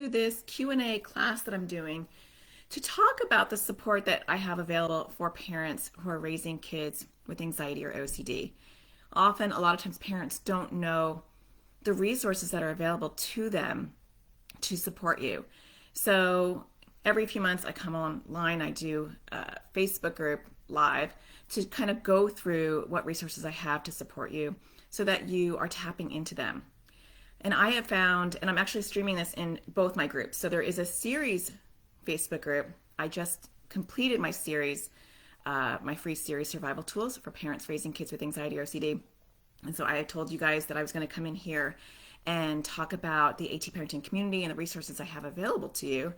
This Q&A class that I'm doing to talk about the support that I have available for parents who are raising kids with anxiety or OCD. Often, a lot of times, parents don't know the resources that are available to them to support you. So, every few months, I come online, I do a Facebook group live to kind of go through what resources I have to support you so that you are tapping into them. And I have found, and I'm actually streaming this in both my groups. So there is a series Facebook group. I just completed my series, my free series, Survival Tools for Parents Raising Kids with Anxiety or OCD. And so I told you guys that I was going to come in here and talk about the AT parenting community and the resources I have available to you.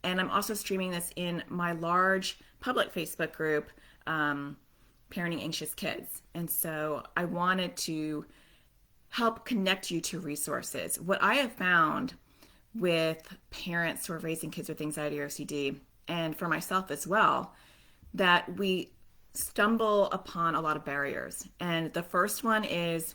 And I'm also streaming this in my large public Facebook group, Parenting Anxious Kids. And so I wanted to help connect you to resources. What I have found with parents who are raising kids with anxiety or OCD, and for myself as well, that we stumble upon a lot of barriers. And the first one is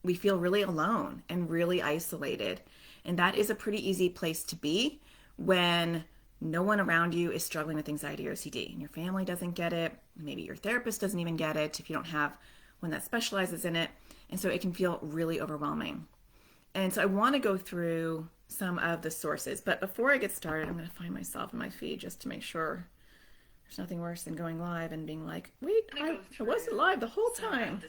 we feel really alone and really isolated. And that is a pretty easy place to be when no one around you is struggling with anxiety or OCD. And your family doesn't get it. Maybe your therapist doesn't even get it if you don't have one that specializes in it. And so it can feel really overwhelming. And so I want to go through some of the sources. But before I get started, I'm going to find myself in my feed just to make sure there's nothing worse than going live and being like, wait, I wasn't live the whole time.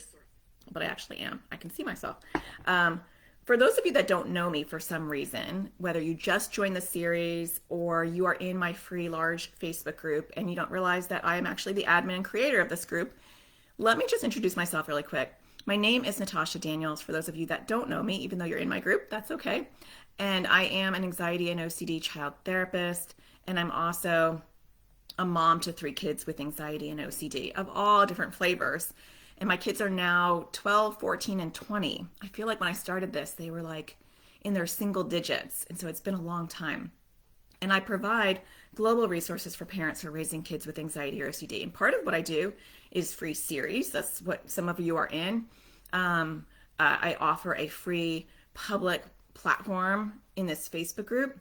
But I actually am. I can see myself. For those of you that don't know me for some reason, whether you just joined the series or you are in my free large Facebook group and you don't realize that I am actually the admin and creator of this group, let me just introduce myself really quick. My name is Natasha Daniels. For those of you that don't know me, even though you're in my group, that's okay. And I am an anxiety and OCD child therapist, and I'm also a mom to 3 kids with anxiety and OCD of all different flavors. And my kids are now 12, 14, and 20. I feel like when I started this, they were like in their single digits. And so it's been a long time. And I provide global resources for parents who are raising kids with anxiety or OCD. And part of what I do is free series. That's what some of you are in. I offer a free public platform in this Facebook group,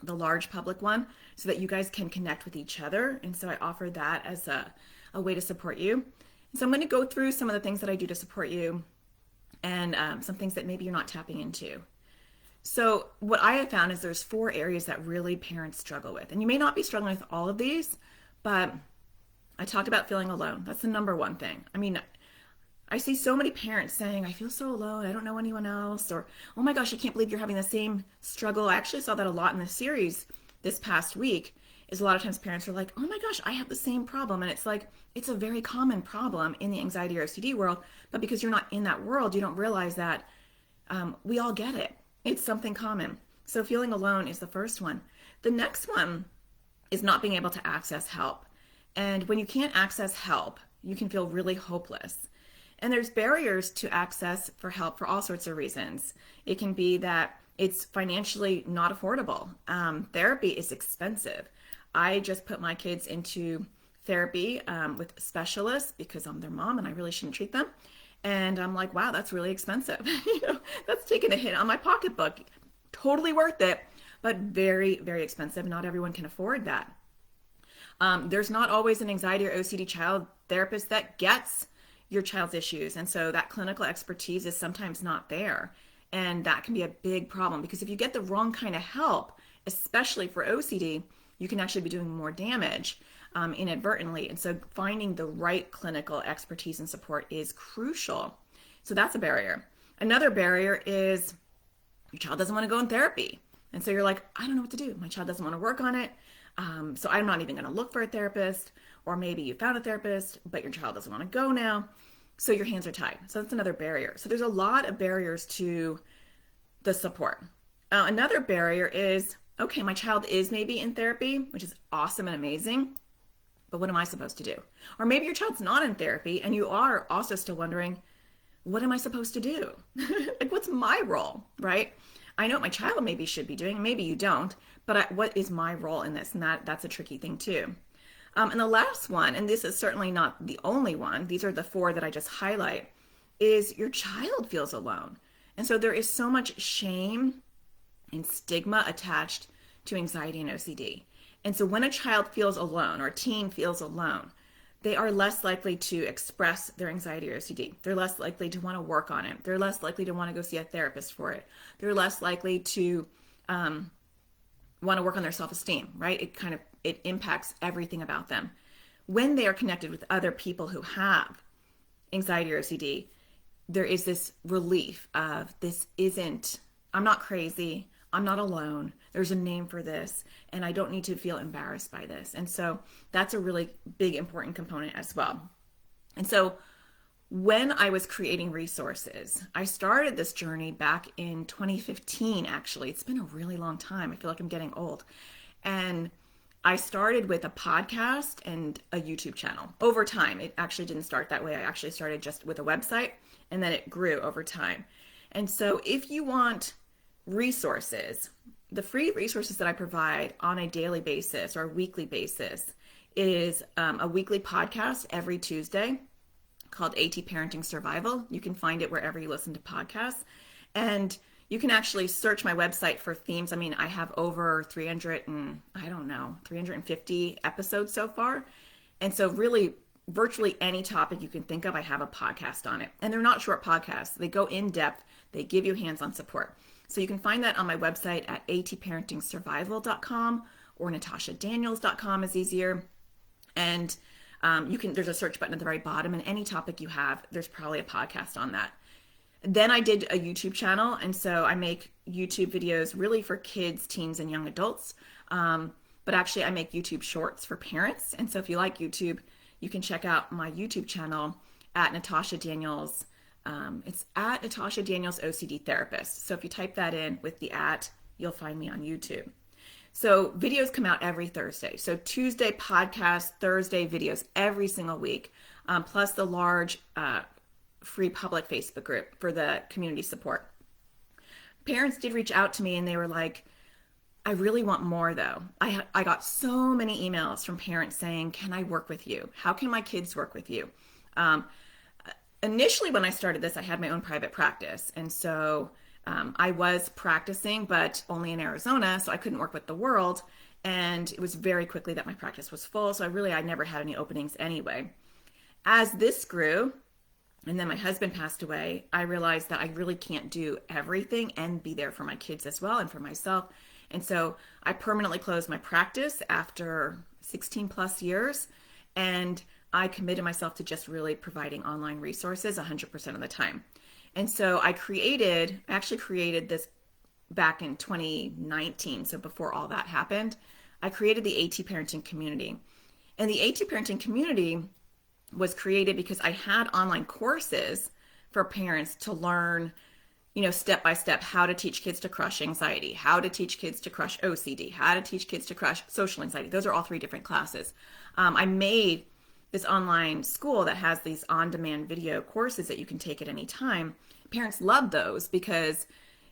the large public one, so that you guys can connect with each other. And so I offer that as a way to support you. And so I'm going to go through some of the things that I do to support you and some things that maybe you're not tapping into. So what I have found is there's 4 areas that really parents struggle with. And you may not be struggling with all of these, but I talked about feeling alone. That's the number one thing. I mean, I see so many parents saying, I feel so alone. I don't know anyone else. Or, oh my gosh, I can't believe you're having the same struggle. I actually saw that a lot in the series this past week, is a lot of times parents are like, oh my gosh, I have the same problem. And it's like, it's a very common problem in the anxiety or OCD world. But because you're not in that world, you don't realize that we all get it. It's something common. So feeling alone is the first one. The next one is not being able to access help. And when you can't access help, you can feel really hopeless. And there's barriers to access for help for all sorts of reasons. It can be that it's financially not affordable. Therapy is expensive. I just put my kids into therapy with specialists because I'm their mom and I really shouldn't treat them. And I'm like, wow, that's really expensive. That's taking a hit on my pocketbook. Totally worth it, but very, very expensive. Not everyone can afford that. There's not always an anxiety or OCD child therapist that gets your child's issues. And so that clinical expertise is sometimes not there. And that can be a big problem because if you get the wrong kind of help, especially for OCD, you can actually be doing more damage inadvertently. And so finding the right clinical expertise and support is crucial. So that's a barrier. Another barrier is your child doesn't want to go in therapy. And so you're like, I don't know what to do. My child doesn't want to work on it. So I'm not even going to look for a therapist. Or maybe you found a therapist, but your child doesn't want to go now. So your hands are tied. So that's another barrier. So there's a lot of barriers to the support. Another barrier is, okay, my child is maybe in therapy, which is awesome and amazing. But what am I supposed to do? Or maybe your child's not in therapy and you are also still wondering, what am I supposed to do? Like, what's my role, right? I know what my child maybe should be doing. Maybe you don't. But what is my role in this? And that's a tricky thing too. And the last one, and this is certainly not the only one, these are the 4 that I just highlight, is your child feels alone. And so there is so much shame and stigma attached to anxiety and OCD. And so when a child feels alone or a teen feels alone, they are less likely to express their anxiety or OCD. They're less likely to want to work on it. They're less likely to want to go see a therapist for it. They're less likely to want to work on their self-esteem, right? It impacts everything about them. When they are connected with other people who have anxiety or OCD, there is this relief of I'm not crazy. I'm not alone. There's a name for this, and I don't need to feel embarrassed by this. And so that's a really big, important component as well. And so when I was creating resources, I started this journey back in 2015, actually. It's been a really long time. I feel like I'm getting old. And I started with a podcast and a YouTube channel. Over time, it actually didn't start that way. I actually started just with a website, and then it grew over time. And so if you want resources, the free resources that I provide on a daily basis or a weekly basis is a weekly podcast every Tuesday called AT Parenting Survival. You can find it wherever you listen to podcasts. And you can actually search my website for themes. I mean, I have over 350 episodes so far. And so really, virtually any topic you can think of, I have a podcast on it. And they're not short podcasts. They go in depth. They give you hands-on support. So you can find that on my website at atparentingsurvival.com, or natashadaniels.com is easier. And there's a search button at the very bottom, and any topic you have, there's probably a podcast on that. Then I did a YouTube channel, and so I make YouTube videos really for kids, teens, and young adults. But actually, I make YouTube shorts for parents. And so if you like YouTube, you can check out my YouTube channel at Natasha Daniels. It's at Natasha Daniels OCD Therapist. So if you type that in with the @ you'll find me on YouTube. So videos come out every Thursday. So Tuesday podcast, Thursday videos every single week, plus the large free public Facebook group for the community support. Parents did reach out to me and they were like, I really want more though. I got so many emails from parents saying, can I work with you? How can my kids work with you? Initially, when I started this, I had my own private practice. And so I was practicing, but only in Arizona, so I couldn't work with the world. And it was very quickly that my practice was full. So I never had any openings anyway. As this grew, and then my husband passed away, I realized that I really can't do everything and be there for my kids as well and for myself. And so I permanently closed my practice after 16 plus years. And I committed myself to just really providing online resources 100% of the time. And so I actually created this back in 2019. So before all that happened, I created the AT Parenting Community. And the AT Parenting Community was created because I had online courses for parents to learn, step by step, how to teach kids to crush anxiety, how to teach kids to crush OCD, how to teach kids to crush social anxiety. Those are all 3 different classes. I made this online school that has these on-demand video courses that you can take at any time. Parents loved those because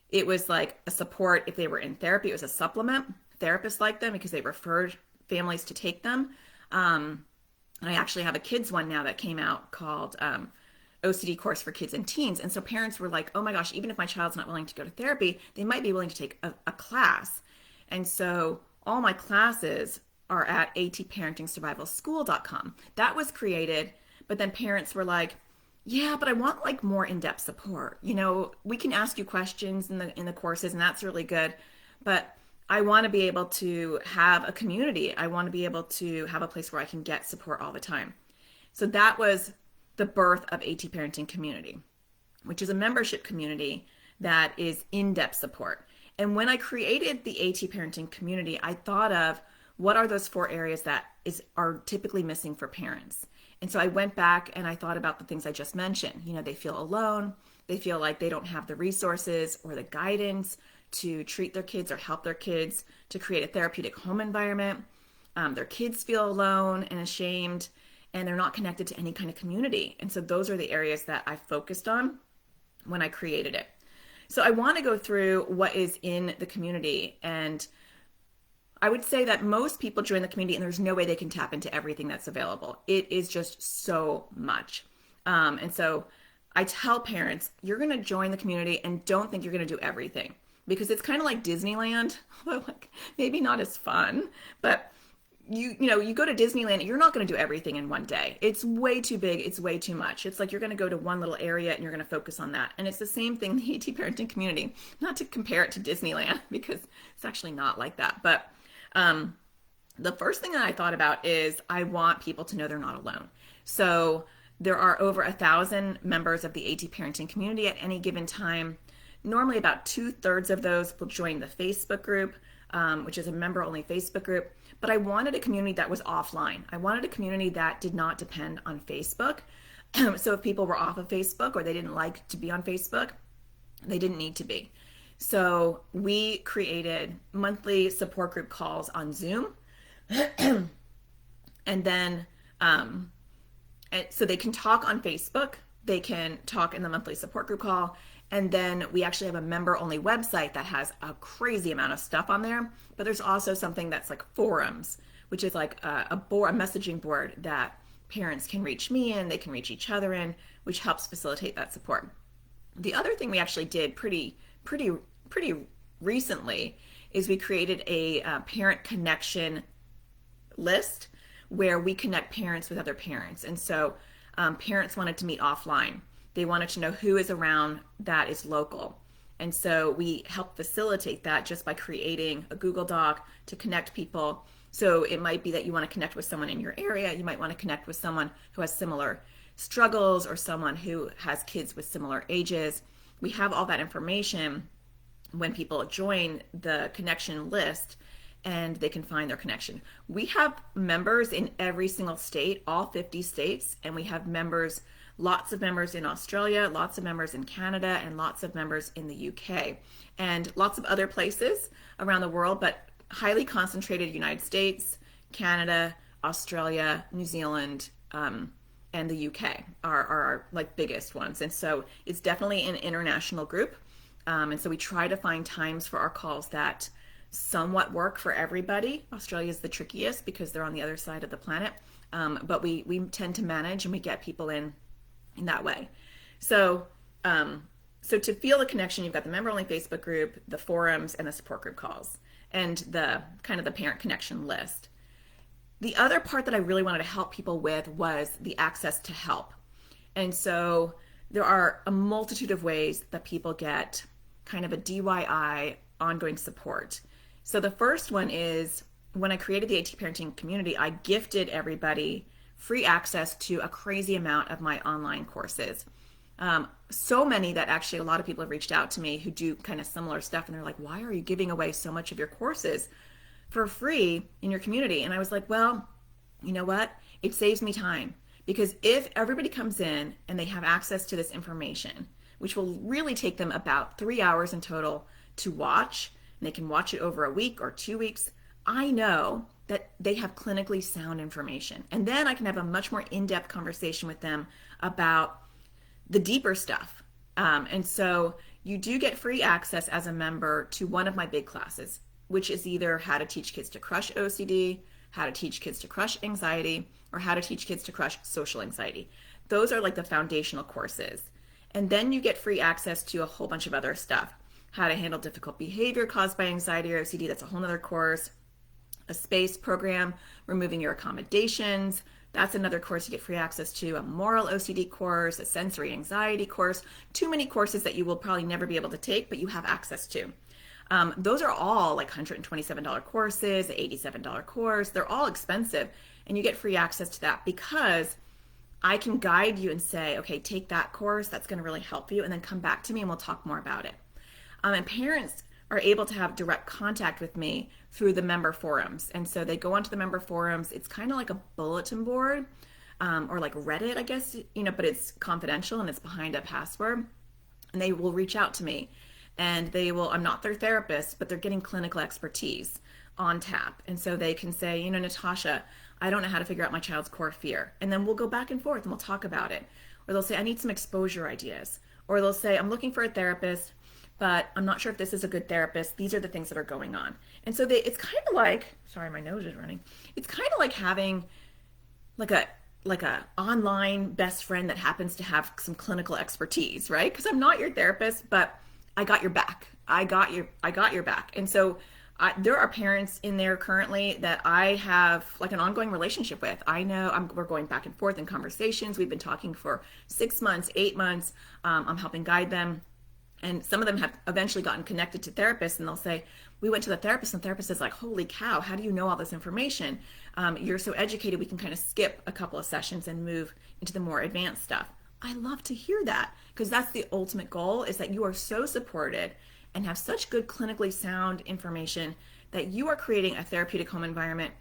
it was like a support if they were in therapy. It was a supplement. Therapists liked them because they referred families to take them. And I actually have a kids one now that came out called OCD course for kids and teens. And so parents were like, oh my gosh, even if my child's not willing to go to therapy, they might be willing to take a class. And so all my classes are at atparentingsurvivalschool.com. That was created, but then parents were like, yeah, but I want like more in-depth support. We can ask you questions in the courses, and that's really good, but I want to be able to have a community. I want to be able to have a place where I can get support all the time. So that was the birth of AT Parenting Community, which is a membership community that is in-depth support. And when I created the AT Parenting Community, I thought of what are those 4 areas that are typically missing for parents. And so I went back and I thought about the things I just mentioned. They feel alone. They feel like they don't have the resources or the guidance to treat their kids or help their kids to create a therapeutic home environment. Their kids feel alone and ashamed, and they're not connected to any kind of community. And so those are the areas that I focused on when I created it. So I want to go through what is in the community. And I would say that most people join the community and there's no way they can tap into everything that's available. It is just so much. And so I tell parents, you're going to join the community and don't think you're going to do everything. because it's kind of like Disneyland, although like maybe not as fun, but you go to Disneyland, you're not going to do everything in one day. It's way too big, it's way too much. It's like you're going to go to one little area and you're going to focus on that. And it's the same thing in the AT parenting community. Not to compare it to Disneyland because it's actually not like that. But the first thing that I thought about is I want people to know they're not alone. So there are over 1,000 members of the AT parenting community at any given time. Normally about 2/3 of those will join the Facebook group, which is a member only Facebook group. But I wanted a community that was offline. I wanted a community that did not depend on Facebook. So if people were off of Facebook or they didn't like to be on Facebook, they didn't need to be. So we created monthly support group calls on Zoom. And then so they can talk on Facebook, they can talk in the monthly support group call, and then we actually have a member only website that has a crazy amount of stuff on there. But there's also something that's like forums, which is like a messaging board that parents can reach me in, they can reach each other in, which helps facilitate that support. The other thing we actually did pretty recently is we created a parent connection list where we connect parents with other parents. And so parents wanted to meet offline. They wanted to know who is around that is local. And so we help facilitate that just by creating a Google Doc to connect people. So it might be that you want to connect with someone in your area. You might want to connect with someone who has similar struggles or someone who has kids with similar ages. We have all that information when people join the connection list, and they can find their connection. We have members in every single state, all 50 states, and we have members, lots of members in Australia, lots of members in Canada, and lots of members in the UK, and lots of other places around the world, but highly concentrated United States, Canada, Australia, New Zealand, and the UK are our like biggest ones. And so it's definitely an international group. And so we try to find times for our calls that somewhat work for everybody. Australia is the trickiest because they're on the other side of the planet. But we tend to manage and we get people in that way. So to feel the connection, you've got the member only Facebook group, the forums, and the support group calls, and the kind of the parent connection list. The other part that I really wanted to help people with was the access to help. And so there are a multitude of ways that people get kind of a DIY ongoing support. So the first one is when I created the AT parenting community, I gifted everybody free access to a crazy amount of my online courses. So many that actually a lot of people have reached out to me who do kind of similar stuff, and they're like, why are you giving away so much of your courses for free in your community? And I was like, well, you know what? It saves me time, because if everybody comes in and they have access to this information, which will really take them about 3 hours in total to watch, and they can watch it over a week or 2 weeks, I know that they have clinically sound information. And then I can have a much more in-depth conversation with them about the deeper stuff. And so you do get free access as a member to one of my big classes, which is either how to teach kids to crush OCD, how to teach kids to crush anxiety, or how to teach kids to crush social anxiety. Those are like the foundational courses. And then you get free access to a whole bunch of other stuff. How to handle difficult behavior caused by anxiety or OCD, that's a whole other course. A SPACE program, removing your accommodations, that's another course you get free access to. A moral OCD course, a sensory anxiety course, too many courses that you will probably never be able to take, but you have access to. Those are all like $127 courses, $87 course. They're all expensive, and you get free access to that because I can guide you and say, okay, take that course. That's going to really help you, and then come back to me and we'll talk more about it. And parents are able to have direct contact with me through the member forums. And so they go onto the member forums. It's kind of like a bulletin board or like Reddit, I guess, but it's confidential and it's behind a password. And they will reach out to me, and I'm not their therapist, but they're getting clinical expertise on tap. And so they can say, Natasha, I don't know how to figure out my child's core fear. And then we'll go back and forth and we'll talk about it. Or they'll say, I need some exposure ideas. Or they'll say, I'm looking for a therapist, but I'm not sure if this is a good therapist. These are the things that are going on. And so it's kind of like, sorry, my nose is running. It's kind of like having like a online best friend that happens to have some clinical expertise, right? Because I'm not your therapist, but I got your back. I got your back. And so there are parents in there currently that I have like an ongoing relationship with. I know we're going back and forth in conversations. We've been talking for 6 months, 8 months. I'm helping guide them. And some of them have eventually gotten connected to therapists, and they'll say, we went to the therapist, and the therapist is like, holy cow, how do you know all this information? You're so educated, we can kind of skip a couple of sessions and move into the more advanced stuff. I love to hear that, because that's the ultimate goal, is that you are so supported and have such good clinically sound information that you are creating a therapeutic home environment,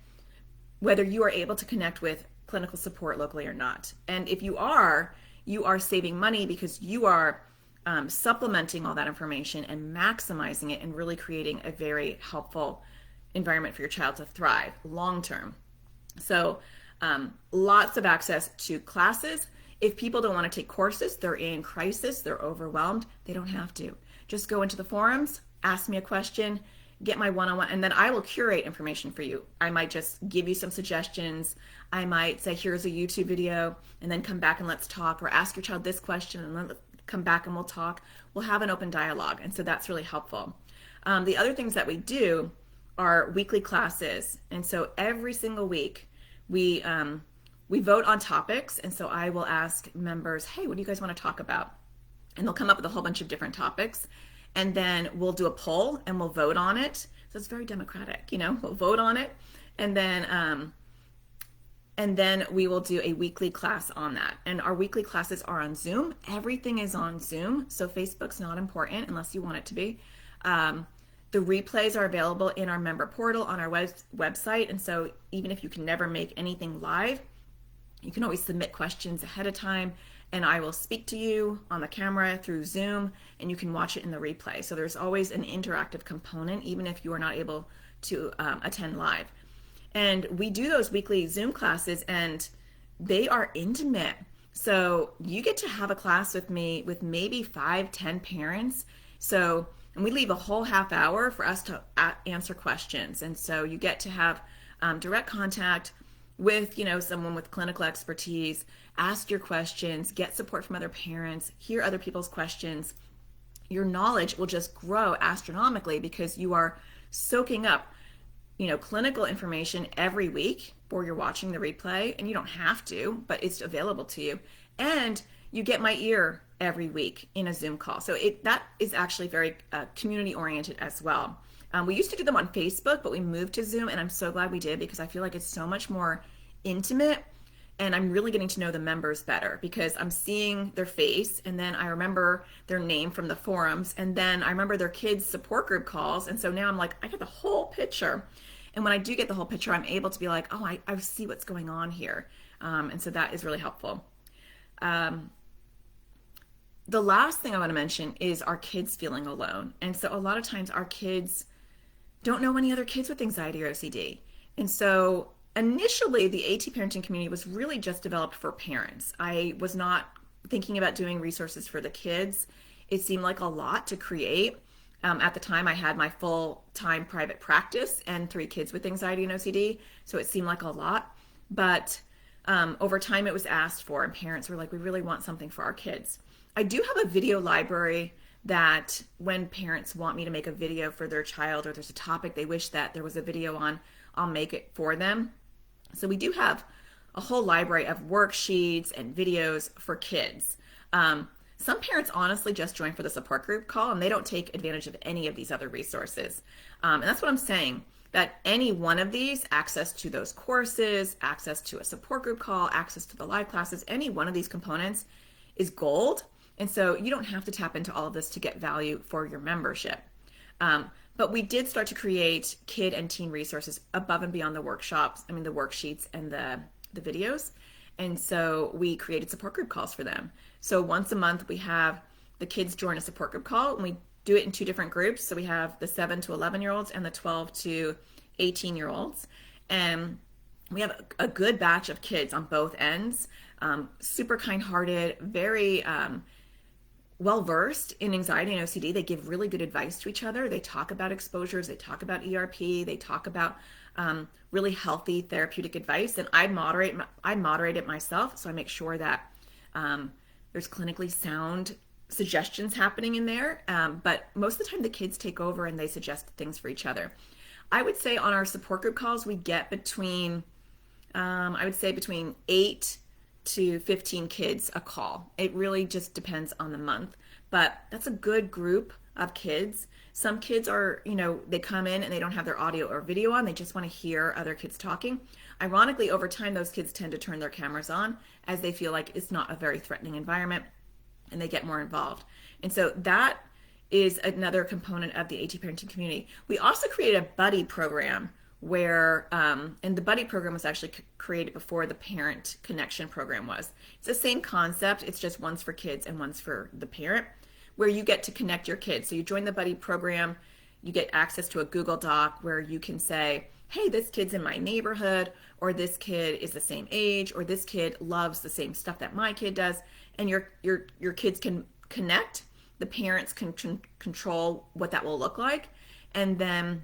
whether you are able to connect with clinical support locally or not. And if you are saving money because you are supplementing all that information and maximizing it and really creating a very helpful environment for your child to thrive long term. So lots of access to classes. If people don't want to take courses, they're in crisis, they're overwhelmed, they don't have to. Just go into the forums, ask me a question, get my one-on-one, and then I will curate information for you. I might just give you some suggestions. I might say, here's a YouTube video, and then come back and let's talk, or ask your child this question and then come back and we'll talk. We'll have an open dialogue. And so that's really helpful. The other things that we do are weekly classes. And so every single week we vote on topics. And so I will ask members, hey, what do you guys want to talk about? And they'll come up with a whole bunch of different topics. And then we'll do a poll and we'll vote on it. So it's very democratic, we'll vote on it. And then we will do a weekly class on that. And our weekly classes are on Zoom. Everything is on Zoom. So Facebook's not important unless you want it to be. The replays are available in our member portal on our website. And so even if you can never make anything live, you can always submit questions ahead of time, and I will speak to you on the camera through Zoom, and you can watch it in the replay. So there's always an interactive component, even if you are not able to attend live. And we do those weekly Zoom classes, and they are intimate. So you get to have a class with me with maybe 5-10 parents. So, and we leave a whole half hour for us to answer questions. And so you get to have direct contact with, someone with clinical expertise, ask your questions, get support from other parents, hear other people's questions. Your knowledge will just grow astronomically because you are soaking up clinical information every week, or you're watching the replay, and you don't have to, but it's available to you. And you get my ear every week in a Zoom call. So that is actually very community oriented as well. We used to do them on Facebook, but we moved to Zoom, and I'm so glad we did, because I feel like it's so much more intimate, and I'm really getting to know the members better because I'm seeing their face, and then I remember their name from the forums, and then I remember their kids' support group calls, and so now I'm like, I get the whole picture. And when I do get the whole picture, I'm able to be like, oh, I see what's going on here. And so that is really helpful. The last thing I want to mention is our kids feeling alone. And so a lot of times our kids don't know any other kids with anxiety or OCD. And so initially the AT parenting community was really just developed for parents. I was not thinking about doing resources for the kids. It seemed like a lot to create. At the time, I had my full-time private practice and 3 kids with anxiety and OCD, so it seemed like a lot. But over time, it was asked for, and parents were like, we really want something for our kids. I do have a video library that when parents want me to make a video for their child, or there's a topic they wish that there was a video on, I'll make it for them. So we do have a whole library of worksheets and videos for kids. Some parents honestly just join for the support group call, and they don't take advantage of any of these other resources. And that's what I'm saying, that any one of these, access to those courses, access to a support group call, access to the live classes, any one of these components is gold. And so you don't have to tap into all of this to get value for your membership. But we did start to create kid and teen resources above and beyond the the worksheets and the videos. And so we created support group calls for them. So once a month, we have the kids join a support group call, and we do it in 2 different groups. So we have the 7 to 11-year-olds and the 12 to 18-year-olds. And we have a good batch of kids on both ends, super kind-hearted, very well-versed in anxiety and OCD. They give really good advice to each other. They talk about exposures. They talk about ERP. They talk about really healthy therapeutic advice. And I moderate it myself, so I make sure that there's clinically sound suggestions happening in there, but most of the time the kids take over and they suggest things for each other. I would say on our support group calls, we get between, I would say between 8 to 15 kids a call. It really just depends on the month, but that's a good group of kids. Some kids are, they come in and they don't have their audio or video on. They just want to hear other kids talking. Ironically, over time, those kids tend to turn their cameras on as they feel like it's not a very threatening environment and they get more involved. And so that is another component of the AT parenting community. We also created a buddy program where, and the buddy program was actually created before the parent connection program was. It's the same concept, it's just one's for kids and one's for the parent, where you get to connect your kids. So you join the buddy program, you get access to a Google Doc where you can say, hey, this kid's in my neighborhood, or this kid is the same age, or this kid loves the same stuff that my kid does, and your kids can connect. The parents can control what that will look like, and then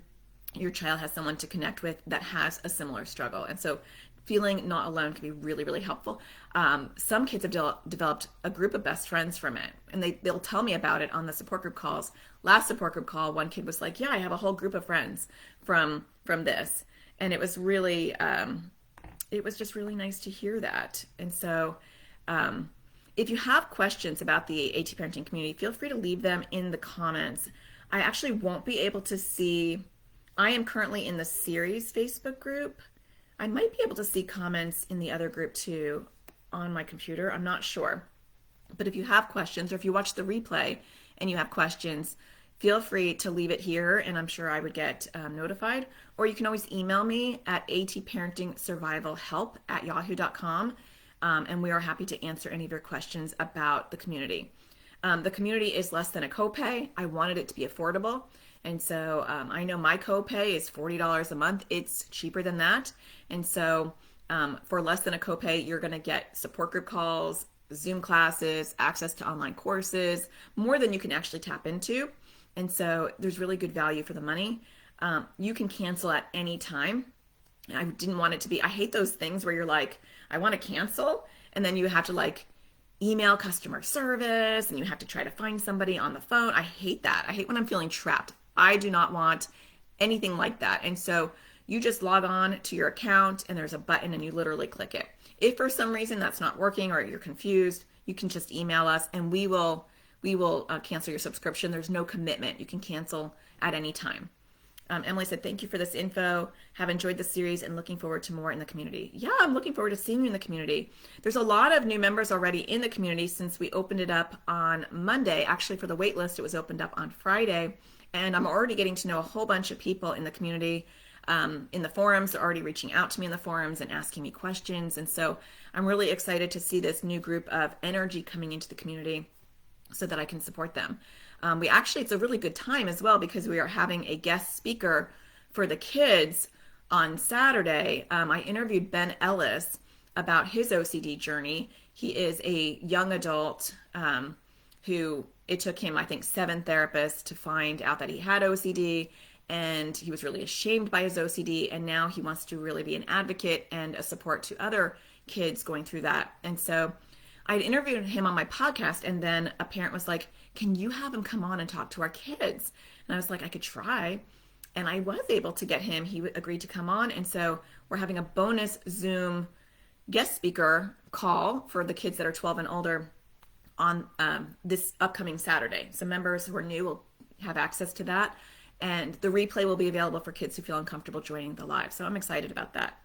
your child has someone to connect with that has a similar struggle. And so feeling not alone can be really, really helpful. Some kids have developed a group of best friends from it, and they'll tell me about it on the support group calls. Last support group call, one kid was like, yeah, I have a whole group of friends from this. And it was really, it was just really nice to hear that. And so if you have questions about the AT parenting community, feel free to leave them in the comments. I actually won't be able to see, I am currently in the series Facebook group. I might be able to see comments in the other group too on my computer. I'm not sure. But if you have questions, or if you watch the replay and you have questions, feel free to leave it here, and I'm sure I would get notified. Or you can always email me at atparentingsurvivalhelp@yahoo.com, and we are happy to answer any of your questions about the community. The community is less than a copay. I wanted it to be affordable. And so I know my copay is $40 a month. It's cheaper than that. And so for less than a copay, you're going to get support group calls, Zoom classes, access to online courses, more than you can actually tap into. And so there's really good value for the money. You can cancel at any time. I didn't want it to be, I hate those things where you're like, I want to cancel, and then you have to like email customer service and you have to try to find somebody on the phone. I hate that. I hate when I'm feeling trapped. I do not want anything like that. And so you just log on to your account and there's a button and you literally click it. If for some reason that's not working or you're confused, you can just email us and we will cancel your subscription. There's no commitment. You can cancel at any time. Emily said, thank you for this info. Have enjoyed the series and looking forward to more in the community. Yeah, I'm looking forward to seeing you in the community. There's a lot of new members already in the community since we opened it up on Monday. Actually, for the wait list, it was opened up on Friday. And I'm already getting to know a whole bunch of people in the community. In the forums, they're already reaching out to me in the forums and asking me questions. And so I'm really excited to see this new group of energy coming into the community so that I can support them. It's a really good time as well because we are having a guest speaker for the kids on Saturday. I interviewed Ben Ellis about his OCD journey. He is a young adult who it took him, I think, 7 therapists to find out that he had OCD, and he was really ashamed by his OCD, and now he wants to really be an advocate and a support to other kids going through that. And so I interviewed him on my podcast, and then a parent was like, can you have him come on and talk to our kids? And I was like, I could try. And I was able to get him. He agreed to come on. And so we're having a bonus Zoom guest speaker call for the kids that are 12 and older on this upcoming Saturday. So members who are new will have access to that. And the replay will be available for kids who feel uncomfortable joining the live. So I'm excited about that.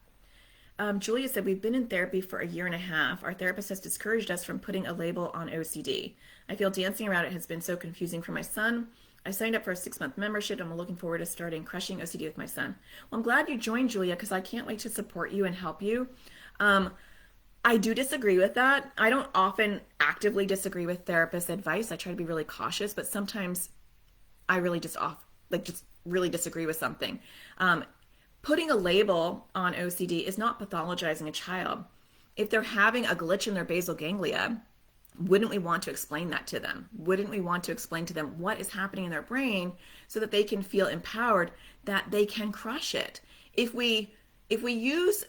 Julia said, we've been in therapy for a year and a half. Our therapist has discouraged us from putting a label on OCD. I feel dancing around it has been so confusing for my son. I signed up for a 6-month membership and I'm looking forward to starting Crushing OCD with my son. Well, I'm glad you joined, Julia, because I can't wait to support you and help you. I do disagree with that. I don't often actively disagree with therapist advice. I try to be really cautious, but sometimes I really just really disagree with something. Putting a label on OCD is not pathologizing a child. If they're having a glitch in their basal ganglia, wouldn't we want to explain that to them? Wouldn't we want to explain to them what is happening in their brain so that they can feel empowered that they can crush it? If we use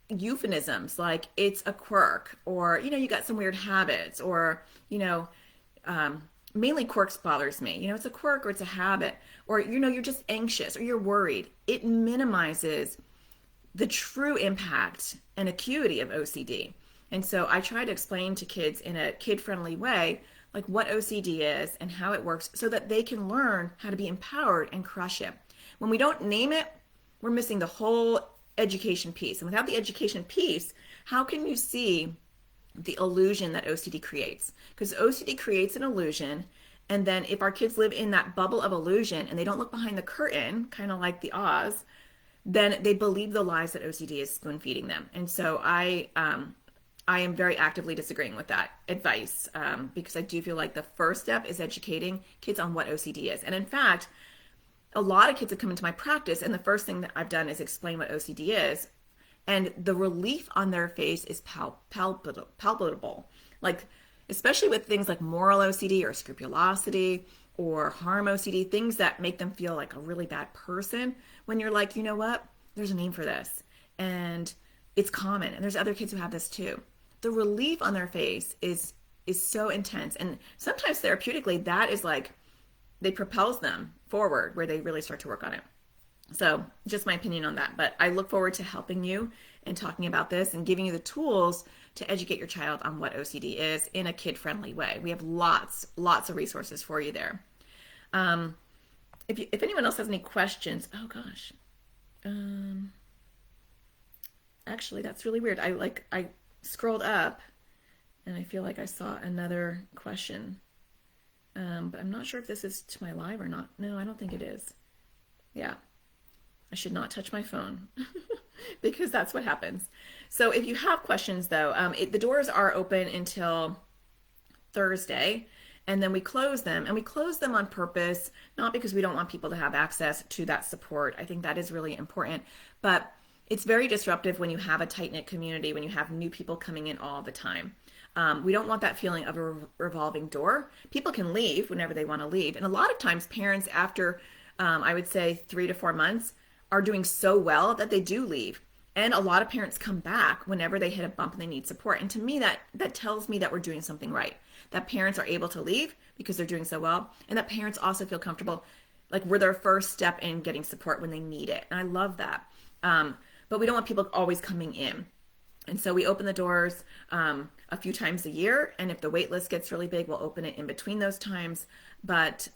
euphemisms like it's a quirk, or you got some weird habits, or mainly quirks bothers me. It's a quirk or it's a habit, or you're just anxious or you're worried. It minimizes the true impact and acuity of OCD. And so I try to explain to kids in a kid-friendly way, like what OCD is and how it works so that they can learn how to be empowered and crush it. When we don't name it, we're missing the whole education piece. And without the education piece, how can you see the illusion that OCD creates? Because OCD creates an illusion. And then if our kids live in that bubble of illusion and they don't look behind the curtain, kind of like the Oz, then they believe the lies that OCD is spoon feeding them. And so I am very actively disagreeing with that advice because I do feel like the first step is educating kids on what OCD is. And in fact, a lot of kids have come into my practice, and the first thing that I've done is explain what OCD is. And the relief on their face is palpable. Like, especially with things like moral OCD or scrupulosity or harm OCD, things that make them feel like a really bad person. When you're like, you know what, there's a name for this. And it's common. And there's other kids who have this too. The relief on their face is so intense. And sometimes therapeutically, that is like, they propels them forward where they really start to work on it. So just my opinion on that. But I look forward to helping you and talking about this and giving you the tools to educate your child on what OCD is in a kid-friendly way. We have lots of resources for you there. If anyone else has any questions, oh gosh. Actually, that's really weird. I scrolled up and I feel like I saw another question. But I'm not sure if this is to my live or not. No, I don't think it is. Yeah. I should not touch my phone because that's what happens. So if you have questions though, the doors are open until Thursday, and then we close them, and we close them on purpose, not because we don't want people to have access to that support. I think that is really important, but it's very disruptive when you have a tight-knit community, when you have new people coming in all the time. We don't want that feeling of a revolving door. People can leave whenever they want to leave. And a lot of times parents after, I would say 3 to 4 months, are doing so well that they do leave. And a lot of parents come back whenever they hit a bump and they need support. And to me, that tells me that we're doing something right. That parents are able to leave because they're doing so well. And that parents also feel comfortable, like we're their first step in getting support when they need it. And I love that. But we don't want people always coming in. And so we open the doors a few times a year. And if the wait list gets really big, we'll open it in between those times. But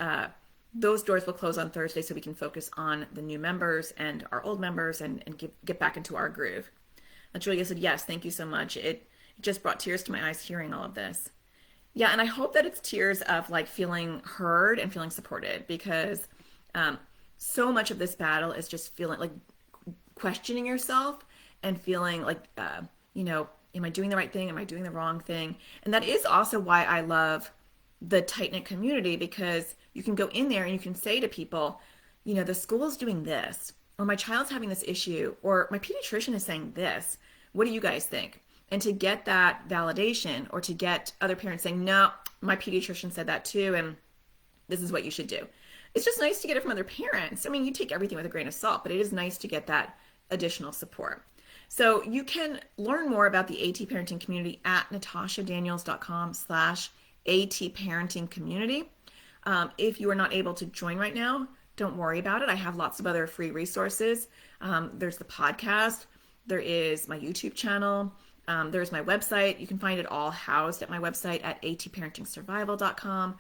those doors will close on Thursday so we can focus on the new members and our old members and get back into our groove. And Julia said, yes, thank you so much. It just brought tears to my eyes hearing all of this. Yeah, and I hope that it's tears of like feeling heard and feeling supported, because so much of this battle is just feeling like questioning yourself and feeling like, am I doing the right thing? Am I doing the wrong thing? And that is also why I love the tight-knit community, because you can go in there and you can say to people, the school is doing this, or my child's having this issue, or my pediatrician is saying this. What do you guys think? And to get that validation, or to get other parents saying, no, my pediatrician said that too, and this is what you should do. It's just nice to get it from other parents. I mean, you take everything with a grain of salt, but it is nice to get that additional support. So you can learn more about the AT parenting community at natashadaniels.com/AT parenting community. If you are not able to join right now, don't worry about it. I have lots of other free resources. There's the podcast. There is my YouTube channel. There's my website. You can find it all housed at my website at atparentingsurvival.com.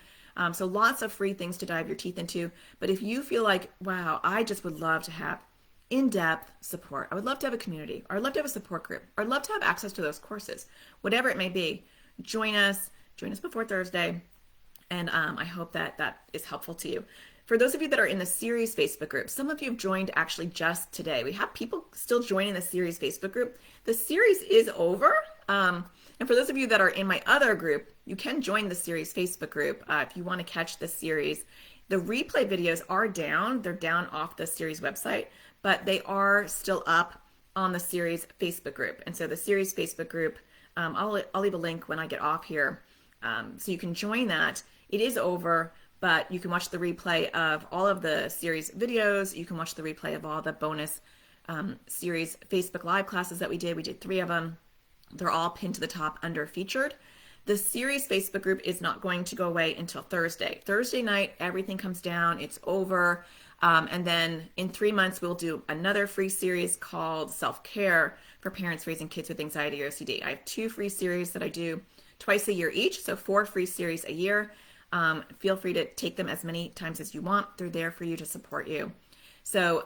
So lots of free things to dive your teeth into. But if you feel like, wow, I just would love to have in-depth support. I would love to have a community, or I'd love to have a support group, or I'd love to have access to those courses, whatever it may be. Join us before Thursday. And I hope that is helpful to you. For those of you that are in the series Facebook group, some of you have joined actually just today. We have people still joining the series Facebook group. The series is over. And for those of you that are in my other group, you can join the series Facebook group if you want to catch the series. The replay videos are down. They're down off the series website, but they are still up on the series Facebook group. And so the series Facebook group, I'll leave a link when I get off here, so you can join that. It is over, but you can watch the replay of all of the series videos. You can watch the replay of all the bonus series Facebook Live classes that we did. We did 3 of them. They're all pinned to the top under featured. The series Facebook group is not going to go away until Thursday. Thursday night, everything comes down, it's over. And then in 3 months, we'll do another free series called Self-Care for Parents Raising Kids with Anxiety or OCD. I have 2 free series that I do twice a year each, so 4 free series a year. Feel free to take them as many times as you want. They're there for you to support you. So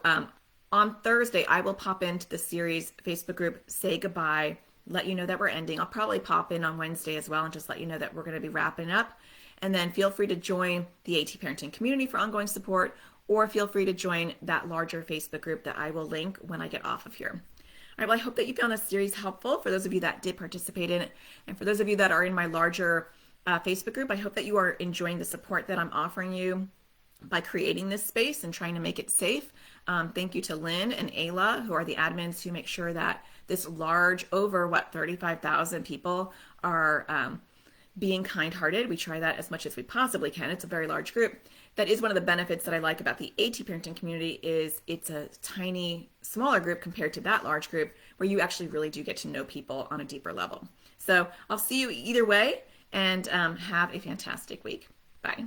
on Thursday, I will pop into the series Facebook group, say goodbye, let you know that we're ending. I'll probably pop in on Wednesday as well and just let you know that we're going to be wrapping up. And then feel free to join the AT Parenting community for ongoing support, or feel free to join that larger Facebook group that I will link when I get off of here. All right, well, I hope that you found this series helpful for those of you that did participate in it. And for those of you that are in my larger Facebook group, I hope that you are enjoying the support that I'm offering you by creating this space and trying to make it safe. Thank you to Lynn and Ayla, who are the admins who make sure that this large, over 35,000 people are being kind-hearted. We try that as much as we possibly can. It's a very large group. That is one of the benefits that I like about the AT Parenting community is it's a tiny, smaller group compared to that large group where you actually really do get to know people on a deeper level. So I'll see you either way, and have a fantastic week. Bye.